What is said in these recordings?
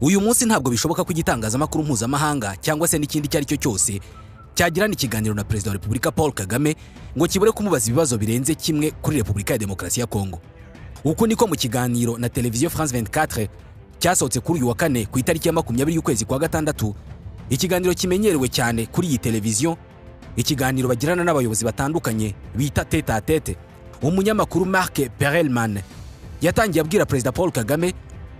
uyu munsi ntabwo bishoboka ko igitangazamakuru mpuzamahanga cyangwa se n'ikindi icyo ari cyo cyose cyagirana ikiganiro na Perezida wa Repubulika Paul Kagame ngo kibure kumubaza ibibazo birenze kimwe kuri Repubulika ya Demokarasi ya Kongo. Uko niko mu kiganiro na televiziyo France 24 cyasohotse kuri uyu wa kane ku itariki ya 20 y'ukwezi kwa gatandatu, ikiganiro kimenyerewe cyane kuri iyi televiziyo, ikiganiro bagirana n'abayobozi batandukanye bita tete a tete. Umunyamakuru Marc Perelman yatangiye abwira Perezida Paul Kagame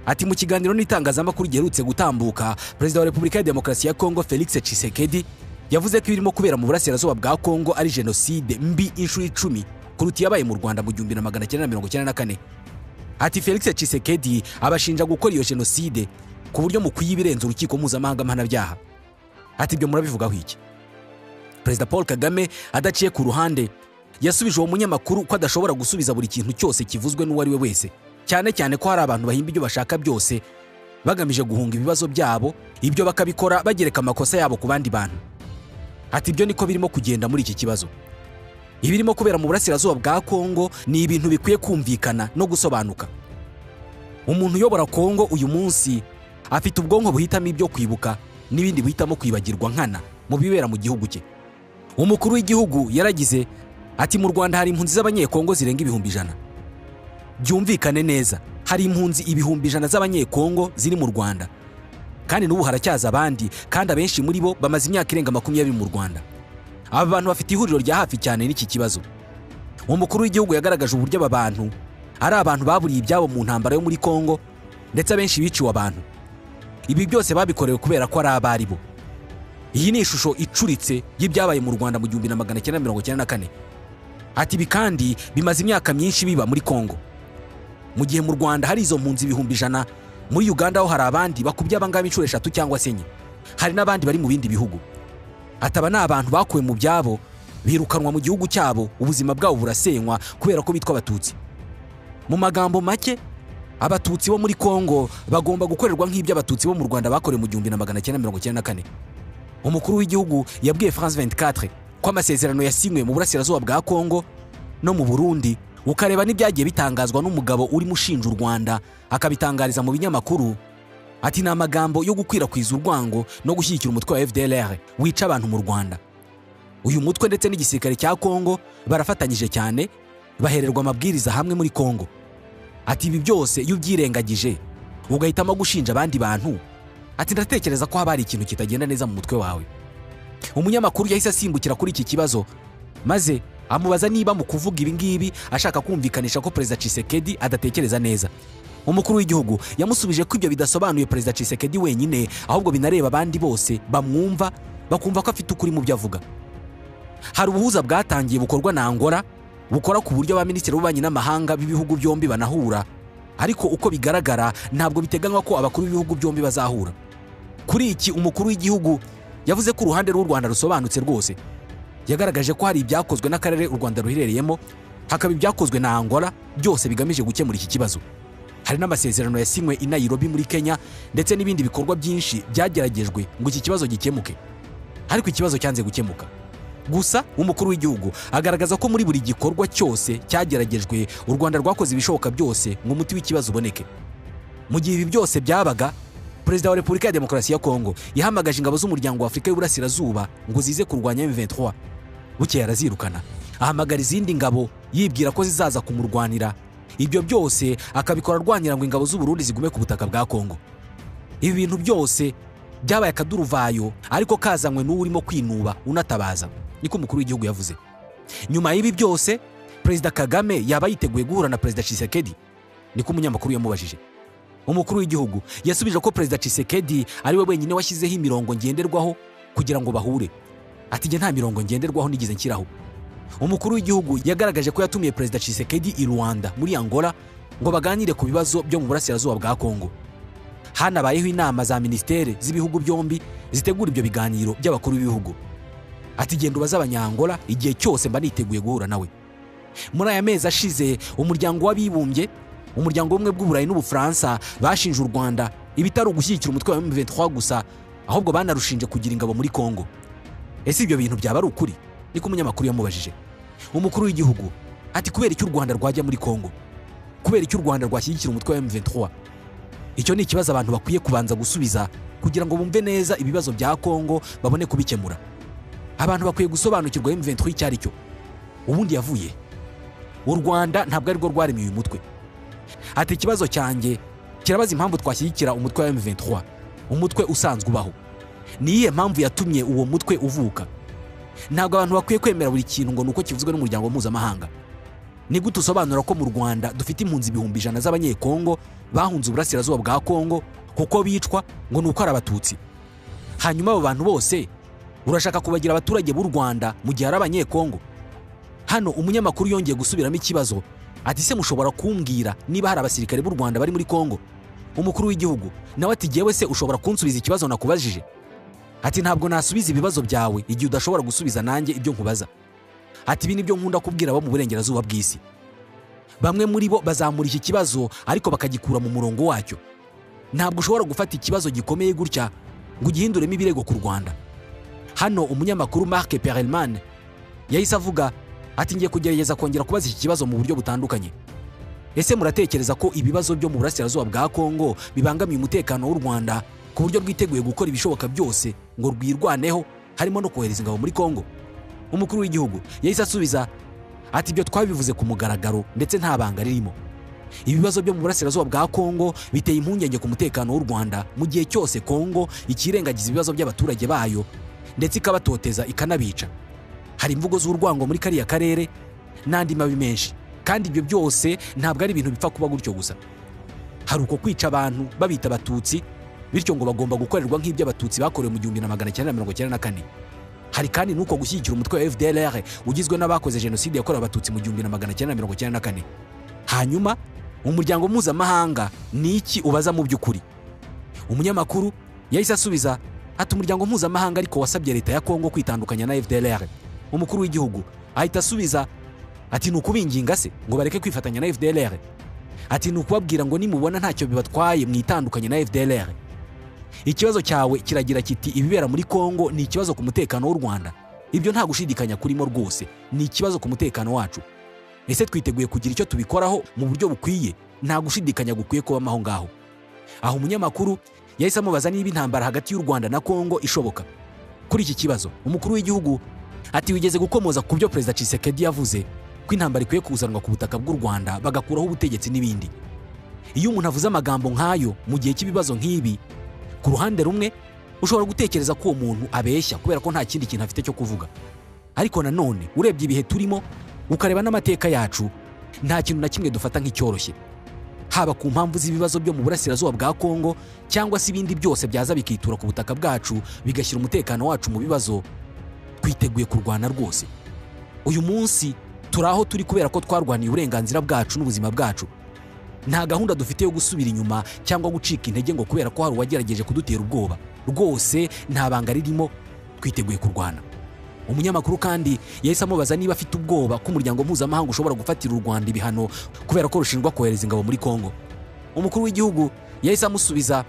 ati mu kiganiro n'itangazamakuru giherutse gutambuka, Perezida wa Repubulika ya Demokarasi ya Kongo Felix Tshisekedi yavuze ko ibirimo kubera mu burasirazuba bwa Kongo ari jenoside mbi inshuro 10 kuruta yabaye mu Rwanda mu 1994. Ati Felix Tshisekedi abashinja gukora iyo jenoside ku buryo mu kuyibirenza urukiko mpuzamahanga mpanabyaha. Ati ibyo murabivugaho iki? Perezida Paul Kagame adaciye ku ruhande yasubije uwo munyamakuru ko adashobora gusubiza buri kintu cyose kivuzwe n'uwari we wese, cyane cyane ko hari abantu bahimba ibyo bashaka byose bagamije guhunga ibibazo byabo, ibyo bakabikora bagereka amakosa yabo ku bandi bantu. Ati ibyo niko birimo kugenda muri iki kibazo. Ibirimo kubera mu burasirazuba bwa Kongo ni ibintu bikwiye kumvikana no gusobanuka. Umuntu uyobora Kongo uyu munsi afite ubwonko buhitamo ibyo kwibuka n'ibindi buhitamo kwibagirwa nkana mu bibera mu gihugu cye. Umukuru w'igihugu yaragize ati mu Rwanda hari impunzi z'abanyekongo zirenga 100,000. Byumvikane neza, hari impunzi 100,000 z'abanyekongo ziri mu Rwanda, kandi n'ubu haracyaza abandi, kandi abenshi muri bo bamaze imyaka irenga 20 mu Rwanda. Aba bantu bafite ihuriro rya hafi cyane n'iki kibazo. Umukuru w'igihugu yagaragaje uburyo aba bantu ari abantu baburiye ibyabo mu ntambara yo muri Kongo, ndetse abenshi biciwe abantu. Ibi byose babikorewe kubera ko ari abari bo. Iyi ni ishusho icuritse y'ibyabaye mu Rwanda mu 1994. Ati ibi kandi bimaze imyaka myinshi biba muri Kongo. Mu gihe mu Rwanda hari izo mpunzi 100,000, muri Uganda ho hari abandi bakubye abangaba inshuro 3 cyangwa 4. Hari n'abandi bari mu bindi bihugu. Ataba ni abantu bakuwe mu byabo, birukanwa mu gihugu cyabo, ubuzima bwabo burasenywa kubera ko bitwa abatutsi. Mu magambo make, abatutsi bo muri Kongo bagomba gukorerwa nk'ibyo abatutsi bo mu Rwanda bakorewe mu 1994. Umukuru w'igihugu yabwiye France 24 ko amasezerano yasinywe mu burasirazuba bwa Kongo no mu Burundi, ukareba n'ibyagiye bitangazwa n'umugabo urimo ushinja u Rwanda akabitangariza mu binyamakuru, ati ni amagambo yo gukwirakwiza urwango no gushyigikira umutwe wa FDLR wica abantu mu Rwanda. Uyu mutwe ndetse n'igisirikare cya Kongo barafatanyije cyane, bahererwa amabwiriza hamwe muri Kongo. Ati ibi byose iyo ubyirengagije ugahitamo gushinja abandi bantu, ati ndatekereza ko haba hari ikintu kitagenda neza mu mutwe wawe. Umunyamakuru yahise asimbukira kuri iki kibazo, maze amubaza niba mu kuvuga ibi ngibi ashaka kumvikanisha ko Perezida Tshisekedi adatekereza neza. Umukuru w'igihugu yamusubije ko ibyo bidasobanuye Perezida Tshisekedi wenyine, ahubwo binareba abandi bose bamwumva, bakumva ko afite ukuri mu byo avuga. Hari ubuhuza bwatangiye bukorwa na Angola, bukora ku buryo abaminisitiri b'ububanyi n'amahanga b'ibihugu byombi banahura, ariko uko bigaragara ntabwo biteganywa ko abakuru b'ibihugu byombi bazahura. Kuri iki umukuru w'igihugu yavuze ko uruhande rw'u Rwanda rusobanutse rwose. Yagaragaje ko hari ibyakozwe n'akarere u Rwanda ruherereyemo, hakaba ibyakozwe na Angola, byose bigamije gukemura iki kibazo. Hari n'amasezerano yasinywe i Nairobi muri Kenya, ndetse n'ibindi bikorwa byinshi byageragejwe ngo iki kibazo gikemuke, ariko ikibazo cyanze gukemuka. Gusa umukuru w'igihugu agaragaza ko muri buri gikorwa cyose cyageragejwe u Rwanda rwakoze ibishoboka byose ngo umuti w'ikibazo uboneke. Mu gihe ibi byose byabaga, Perezida wa Repubulika ya Demokarasi ya Kongo yahamagaje ingabo z'umuryango wa Afurika y'Uburasirazuba ngo zize kurwanya M23. Bukeye arazirukana, ahamagara izindi ngabo yibwira ko zizaza kumurwanira. Ibyo byose akabikora arwanira ngo ingabo z'u Burundi zigume ku butaka bwa Kongo. Ibi bintu byose byabaye akaduruvayo, ariko kazanywe n'urimo kwinuba unatabaza, niko umukuru w'igihugu yavuze. Nyuma y'ibi byose Perezida Kagame yaba yiteguye guhura na Perezida Tshisekedi, niko umunyamakuru yamubajije. Umukuru w'igihugu yasubije ko Perezida Tshisekedi ari we wenyine washyizeho imirongo ngenderwaho kugira ngo bahure. Ati nge nta mirongo ngenderwaho nigize nshyiraho. Umukuru w'igihugu yagaragaje ko yatumiye Perezida Tshisekedi i Rwanda muri Angola ngo baganire ku bibazo byo mu burasirazuba bwa Kongo. Hanabayeho inama za ministere z'ibihugu byombi zitegura ibyo biganiro by'abakuru b'ibihugu. Ati genda ubaza abanyangola, igihe cyose mba niteguye guhura nawe. Muri aya mezi ashize umuryango w'abibumbye, umuryango w'ubumwe bw'Uburayi n'Ubufaransa bashinje u Rwanda ibitari ugushyigikira umutwe wa M23 gusa, ahubwo banarushinje kugira ingabo muri Kongo. Ese ibyo bintu byaba ari ukuri? Niko umunyamakuru yamubajije. Umukuru w'igihugu ati kubera icyo u Rwanda rwajya muri Kongo, kubera icyo u Rwanda rwashyigikira umutwe wa M23. icyo ni ikibazo abantu bakwiye kubanza gusubiza kugira ngo bumve neza ibibazo bya Kongo babone kubikemura. Abantu bakwiye gusobanukirwa M23 icyo ari cyo. Ubundi yavuye u Rwanda ntabwo ari rwo rwaremye uyu mutwe. Ati ikibazo cyanjye kirabaza impamvu twashyigikira umutwe wa M23, umutwe usanzwe ubaho. Niye mpamvu yatumye uwo mutwe uvuka. Ntabwo abantu bakwiye kwemera buri kintu ngo nuko kivuzwe n'umuryango mpuzamahanga. Ni gute usobanura ko mu Rwanda dufite impunzi 100,000 z'abanyekongo bahunze uburasirazuba bwa Kongo kuko bicwa ngo nuko ari abatutsi? Hanyuma abo bantu bose urashaka kubagira abaturage b'u Rwanda mu gihe ari abanyekongo? Hano umunyamakuru yongeye gusubiramo ikibazo ati se mushobora kumbwira niba hari abasirikare b'u Rwanda bari muri Kongo? Umukuru w'igihugu nawe ati jewe se ushobora kunsubiza ikibazo nakubajije? Ati ntabwo nasubiza ibibazo byawe igihe udashobora gusubiza nanjye ibyo nkubaza. Ati ibi nibyo nkunda kubwira abo mu burengerazuba bw'isi. Bamwe muri bo bazamura iki kibazo ariko bakagikura mu murongo wacyo. Ntabwo ushobora gufata ikibazo gikomeye gutya ngo ugihinduremo ibirego ku Rwanda. Hano umunyamakuru Marc Perelman yahise avuga ati ngiye kugerageza kongera kubaza iki kibazo mu buryo butandukanye. Ese muratekereza ko ibibazo byo mu burasirazuba bwa Kongo bibangamiye umutekano w'u Rwanda ku buryo rwiteguye gukora ibishoboka byose ngo rwirwaneho, harimo no kohereza ingabo muri Kongo? Umukuru w'igihugu yahise asubiza ati ibyo twabivuze ku mugaragaro ndetse nta banga ririmo. Ibibazo byo mu burasirazuba bwa Kongo biteye impungenge ku mutekano w'u Rwanda mu gihe cyose Kongo ikirengagiza ibibazo by'abaturage bayo ndetse ikabatoteza ikanabica. Hari imvugo z'urwango muri kariya karere n'andi mabi menshi, kandi ibyo byose ntabwo ari ibintu bipfa kuba gutyo gusa. Hari uko kwica abantu babita abatutsi bityo ngo bagomba gukorerwa nk'ibyo abatutsi bakorewe mu 1994. Hari kandi nuko gushyigikira umutwe wa FDLR ugizwe n'abakoze jenoside yakorewe abatutsi mu 1994. Hanyuma umuryango mpuzamahanga ni iki ubaza mu by'ukuri? Umunyamakuru yahise asubiza ati umuryango mpuzamahanga ariko wasabye leta ya Kongo kwitandukanya na FDLR. Umukuru w'igihugu ahita asubiza ati nukubinginga se ngo bareke kwifatanya na FDLR? Ati nukubabwira ngo nimubona ntacyo bibatwaye mwitandukanye na FDLR. Ikibazo cyawe kiragira kiti ibibera muri Kongo ni ikibazo ku mutekano w'u Rwanda. Ibyo nta gushidikanya kurimo rwose, ni ikibazo ku mutekano wacu. Ese twiteguye kugira icyo tubikoraho mu buryo bukwiye? Nta gushidikanya gukwiye kuba aho ngaho. Aho umunyamakuru yahise amubaza niba intambara hagati y'u Rwanda na Kongo ishoboka. Kuri iki kibazo umukuru w'igihugu ati wigeze gukomoza ku byo Perezida Tshisekedi yavuze ko intambara ikwiye kuzanwa ku butaka bw'u Rwanda bagakuraho ubutegetsi n'ibindi. Iyo umuntu avuze amagambo nk'ayo mu gihe cy'ibibazo nk'ibi, ku ruhande rumwe ushobora gutekereza ko uwo muntu abeshya kubera ko nta kindi kintu afite cyo kuvuga. Ariko nanone urebye ibihe turimo ukareba n'amateka yacu, nta kintu na kimwe dufata nk'icyoroshye. Haba ku mpamvu z'ibibazo byo mu burasirazuba bwa Kongo cyangwa se ibindi byose byaza bikitura ku butaka bwacu bigashyira umutekano wacu mu bibazo, twiteguye kurwana rwose. Uyu munsi turaho turi kubera ko twarwaniye uburenganzira bwacu n'ubuzima bwacu. Nta gahunda dufite yo gusubira inyuma cyangwa gucika intege ngo kubera ko hari uwagerageje kudutera ubwoba. Rwose nta banga ririmo, twiteguye kurwana. Umunyamakuru kandi yahise amubaza niba afite ubwoba ko umuryango mpuzamahanga ushobora gufatira u Rwanda ibihano kubera ko rushinjwa kohereza ingabo muri Kongo. Umukuru w'igihugu yahise amusubiza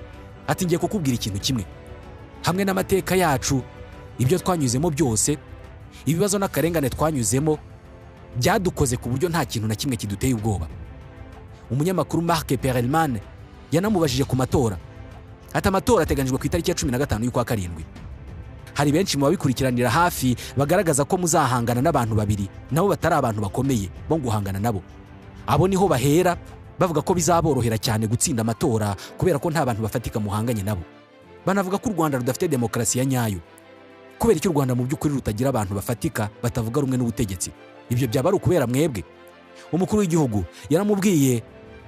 ati ngiye kukubwira ikintu kimwe. Hamwe n'amateka yacu, ibyo twanyuzemo byose, ibibazo n'akarengane twanyuzemo byadukoze ku buryo nta kintu na kimwe kiduteye ubwoba. Umunyamakuru Marc Perelman yanamubajije ku matora. Ati amatora ateganyijwe ku itariki ya 15 y'ukwa karindwi. Hari benshi mu babikurikiranira hafi bagaragaza ko muzahangana n'abantu babiri nabo batari abantu bakomeye bo guhangana nabo. Abo niho bahera bavuga ko bizaborohera cyane gutsinda amatora kubera ko nta bantu bafatika muhanganye nabo. Banavuga ko u Rwanda rudafite demokarasi ya nyayo, kubera icyo u Rwanda mu by'ukuri rutagira abantu bafatika batavuga rumwe n'ubutegetsi. Ibyo byaba ari ukubera mwebwe. Umukuru w'igihugu yaramubwiye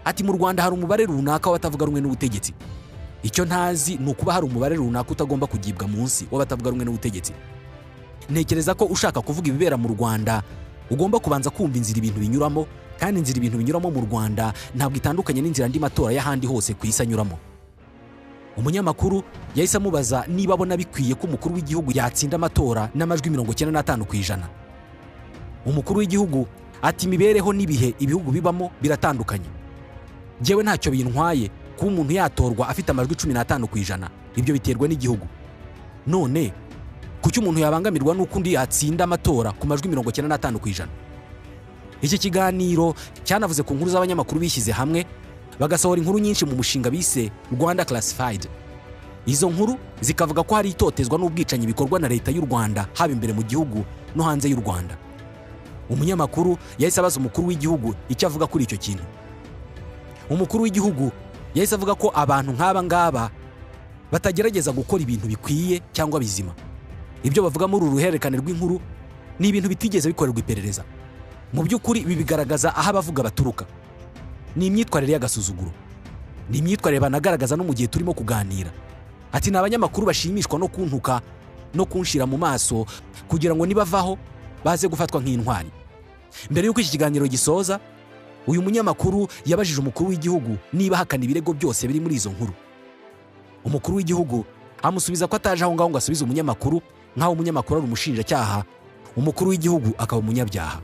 ati mu Rwanda hari umubare runaka w'abatavuga rumwe n'ubutegetsi. Icyo ntazi ni ukuba hari umubare runaka utagomba kugibwa munsi w'abatavuga rumwe n'ubutegetsi. Ntekereza ko ushaka kuvuga ibibera mu Rwanda ugomba kubanza kumva inzira ibintu binyuramo, kandi inzira ibintu binyuramo mu Rwanda ntabwo itandukanye n'inzira andi matora y'ahandi hose ku isi anyuramo. Umunyamakuru yahise amubaza niba abona bikwiye ko umukuru w'igihugu yatsinda amatora n'amajwi 95%. Umukuru w'igihugu ati imibereho n'ibihe ibihugu bibamo biratandukanye. Jewe ntacyo bintwaye kuba umuntu yatorwa afite amajwi 15%. Ibyo biterwa n'igihugu. None kuki umuntu yabangamirwa n'uko undi yatsinda amatora ku majwi 95%? Iki kiganiro cyanavuze ku nkuru z'abanyamakuru bishyize hamwe bagasohora inkuru nyinshi mu mushinga bise Rwanda Classified. Izo nkuru zikavuga ko hari itotezwa n'ubwicanyi bikorwa na leta y'u Rwanda haba imbere mu gihugu no hanze y'u Rwanda. Umunyamakuru yahise abaza umukuru w'igihugu icyo avuga kuri icyo kintu. Umukuru w'igihugu yahise avuga ko abantu nk'aba ngaba batagerageza gukora ibintu bikwiye cyangwa bizima. Ibyo bavuga muri uru ruhererekane rw'inkuru ni ibintu bitigeze bikorerwa iperereza. Mu by'ukuri ibi bigaragaza aho abavuga baturuka. Ni imyitwarire y'agasuzuguro. Ni imyitwarire banagaragaza no mu gihe turimo kuganira. Ati ni abanyamakuru bashimishwa no kuntuka no kunshira mu maso kugira ngo nibavaho baze gufatwa nk'intwari. Mbere y'uko iki kiganiro gisoza, uyu munyamakuru yabajije umukuru w'igihugu niba hakana ibirego byose biri muri izo nkuru. Umukuru w'igihugu amusubiza ko ataje aho ngaho ngo asubize umunyamakuru nk'aho umunyamakuru ari umushinjacyaha, umukuru w'igihugu akaba umunyabyaha.